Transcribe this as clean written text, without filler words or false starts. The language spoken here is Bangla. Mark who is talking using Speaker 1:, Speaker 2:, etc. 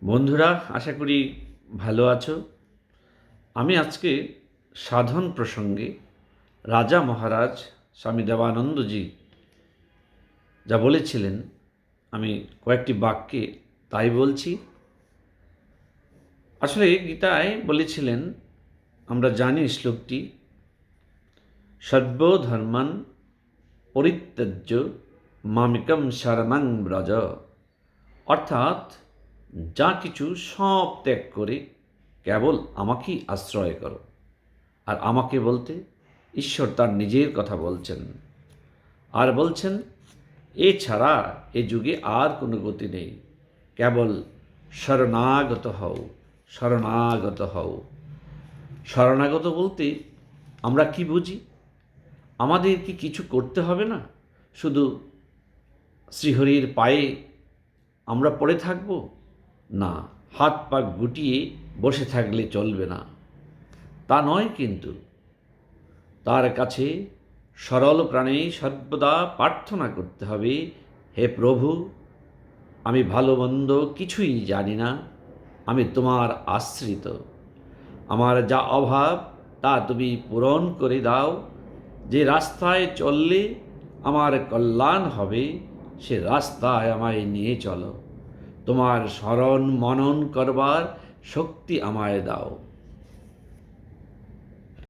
Speaker 1: বন্ধুরা, আশা করি ভালো আছো। আমি আজকে সাধন প্রসঙ্গে রাজা মহারাজ স্বামী দেবানন্দজি যা বলেছিলেন, আমি কয়েকটি বাক্যে তাই বলছি। আসলে গীতায় বলেছিলেন, আমরা জানি শ্লোকটি, সর্বধর্মান পরিত্যজ্য মামিকম শরণং ব্রজ। অর্থাৎ যা কিছু সব ত্যাগ করে কেবল আমাকেই আশ্রয় করো। আর আমাকে বলতে ঈশ্বর তার নিজের কথা বলছেন, আর বলছেন এছাড়া এ যুগে আর কোনো গতি নেই, কেবল শরণাগত হও, শরণাগত হও। শরণাগত বলতে আমরা কি বুঝি? আমাদের কি কিছু করতে হবে না? শুধু শ্রীহরির পায়ে আমরা পড়ে থাকব? না, হাত পা গুটিয়ে বসে থাকলে চলবে না, তা নয়। কিন্তু তার কাছে সরল প্রাণে সর্বদা প্রার্থনা করতে হবে, হে প্রভু, আমি ভালো মন্দ কিছুই জানি না, আমি তোমার আশ্রিত। আমার যা অভাব তা তুমি পূরণ করে দাও। যে রাস্তায় চললে আমার কল্যাণ হবে, সে রাস্তায় আমায় নিয়ে চলো। তোমার স্মরণ মনন করবার শক্তি আমায় দাও।